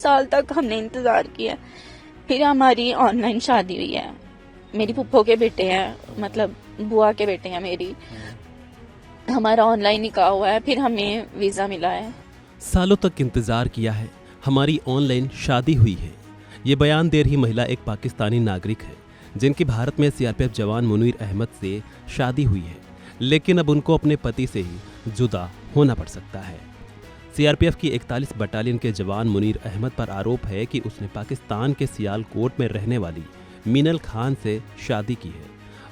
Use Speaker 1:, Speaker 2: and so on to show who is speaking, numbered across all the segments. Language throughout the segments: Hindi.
Speaker 1: साल तक हमने इंतज़ार किया, फिर हमारी ऑनलाइन शादी हुई है। मेरी फूफो के बेटे हैं, मतलब बुआ के बेटे हैं मेरी। हमारा ऑनलाइन निकाह हुआ है, फिर हमें वीज़ा मिला है।
Speaker 2: सालों तक इंतजार किया है, हमारी ऑनलाइन शादी हुई है। ये बयान दे रही महिला एक पाकिस्तानी नागरिक है जिनकी भारत में सीआरपीएफ जवान मुनीर अहमद से शादी हुई है, लेकिन अब उनको अपने पति से ही जुदा होना पड़ सकता है। सीआरपीएफ की 41 बटालियन के जवान मुनीर अहमद पर आरोप है कि उसने पाकिस्तान के सियालकोट में रहने वाली मीनल खान से शादी की है।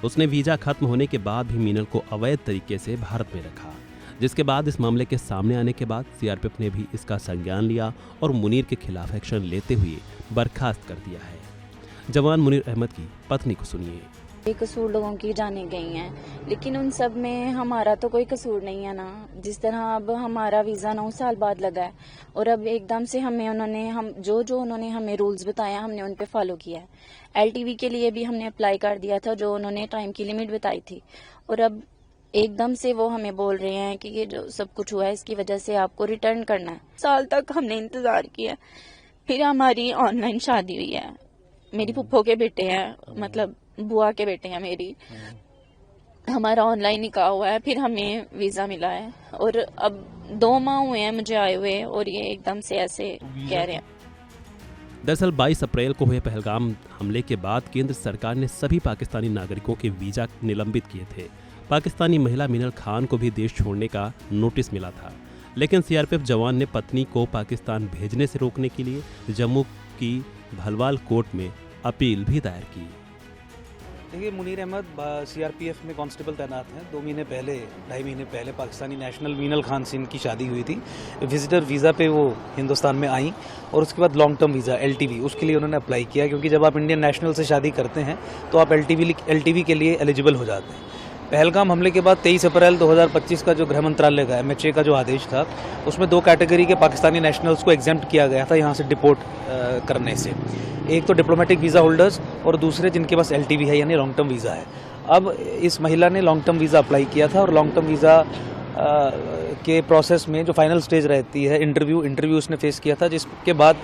Speaker 2: उसने वीजा खत्म होने के बाद भी मीनल को अवैध तरीके से भारत में रखा, जिसके बाद इस मामले के सामने आने के बाद सीआरपीएफ ने भी इसका संज्ञान लिया और मुनीर के खिलाफ एक्शन लेते हुए बर्खास्त कर दिया है। जवान मुनीर अहमद की पत्नी को सुनिए।
Speaker 1: बेकसूर लोगों की जाने गई हैं, लेकिन उन सब में हमारा तो कोई कसूर नहीं है ना। जिस तरह अब हमारा वीज़ा 9 साल बाद लगा है और अब एकदम से हम जो उन्होंने हमें रूल्स बताया हमने उन पे फॉलो किया है। एलटीवी के लिए भी हमने अप्लाई कर दिया था, जो उन्होंने टाइम की लिमिट बताई थी, और अब एकदम से वो हमें बोल रहे हैं कि ये जो सब कुछ हुआ है इसकी वजह से आपको रिटर्न करना है। साल तक हमने इंतज़ार किया, फिर हमारी ऑनलाइन शादी हुई है। मेरी फूफो के बेटे हैं, मतलब बुआ के बेटे हैं मेरी। हमारा ऑनलाइन निकाह हुआ है, फिर हमें वीज़ा मिला है, और अब 2 माह हुए हैं मुझे आए हुए, और ये एकदम से ऐसे कह रहे हैं।
Speaker 2: दरअसल 22 अप्रैल को हुए पहलगाम हमले के बाद केंद्र सरकार ने सभी पाकिस्तानी नागरिकों के वीजा निलंबित किए थे। पाकिस्तानी महिला मीनल खान को भी देश छोड़ने का नोटिस मिला था, लेकिन सीआरपीएफ जवान ने पत्नी को पाकिस्तान भेजने से रोकने के लिए जम्मू की भलवाल कोर्ट में अपील भी दायर की।
Speaker 3: देखिए, मुनीर अहमद सीआरपीएफ में कांस्टेबल तैनात हैं। 2.5 महीने पहले पाकिस्तानी नेशनल मीनल खान से इनकी शादी हुई थी। विजिटर वीज़ा पे वो हिंदुस्तान में आई और उसके बाद लॉन्ग टर्म वीज़ा एलटीवी उसके लिए उन्होंने अप्लाई किया, क्योंकि जब आप इंडियन नेशनल से शादी करते हैं तो आप एलटीवी के लिए एलिजिबल हो जाते हैं। पहलगाम हमले के बाद 23 अप्रैल 2025 का जो गृह मंत्रालय का एमएचए का जो आदेश था, उसमें 2 कैटेगरी के पाकिस्तानी नेशनल्स को एग्जेम्प्ट किया गया था यहाँ से डिपोर्ट करने से। एक तो डिप्लोमेटिक वीज़ा होल्डर्स और दूसरे जिनके पास एलटीवी है यानी लॉन्ग टर्म वीज़ा है। अब इस महिला ने लॉन्ग टर्म वीज़ा अप्लाई किया था और लॉन्ग टर्म वीज़ा के प्रोसेस में जो फाइनल स्टेज रहती है इंटरव्यू उसने फेस किया था, जिसके बाद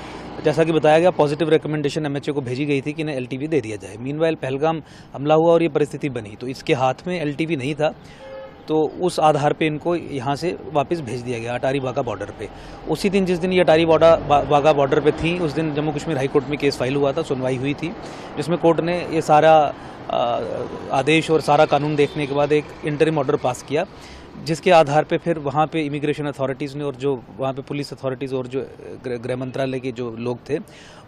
Speaker 3: जैसा कि बताया गया पॉजिटिव रिकमेंडेशन एमएचए को भेजी गई थी कि इन्हें एलटीवी दे दिया जाए। मीनवाइल पहलगाम हमला हुआ और ये परिस्थिति बनी, तो इसके हाथ में एलटीवी नहीं था, तो उस आधार पे इनको यहाँ से वापस भेज दिया गया अटारी वाघा बॉर्डर पे। उसी दिन जिस दिन ये अटारी वाघा बॉर्डर पे थी, उस दिन जम्मू कश्मीर हाई कोर्ट में केस फाइल हुआ था, सुनवाई हुई थी, जिसमें कोर्ट ने ये सारा आदेश और सारा कानून देखने के बाद एक इंटरिम ऑर्डर पास किया, जिसके आधार पे फिर वहाँ पे इमिग्रेशन अथॉरिटीज़ ने और जो वहाँ पे पुलिस अथॉरिटीज़ और जो गृह मंत्रालय के जो लोग थे,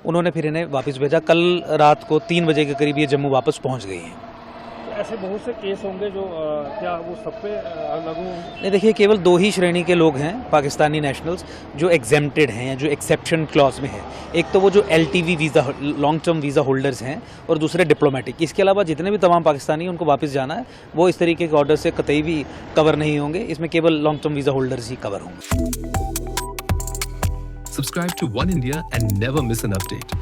Speaker 3: उन्होंने फिर इन्हें वापस भेजा। कल रात को 3 बजे के करीब ये जम्मू वापस पहुँच गई हैं।
Speaker 4: ऐसे बहुत से केस होंगे जो क्या वो सब पे लागू होंगे?
Speaker 3: नहीं, देखिए, केवल 2 ही श्रेणी के लोग हैं पाकिस्तानी नेशनल्स जो एग्जेम्प्टेड हैं या जो एक्सेप्शन क्लॉज में हैं। एक तो वो जो LTV visa long term visa holders हैं और दूसरे डिप्लोमेटिक। इसके अलावा जितने भी तमाम पाकिस्तानी उनको वापस जाना है, वो इस तरीके के ऑर्डर से कतई भी कवर नहीं होंगे। इसमें केवल लॉन्ग टर्म वीज़ा होल्डर्स ही कवर होंगे।
Speaker 5: Subscribe to One India and never miss an update.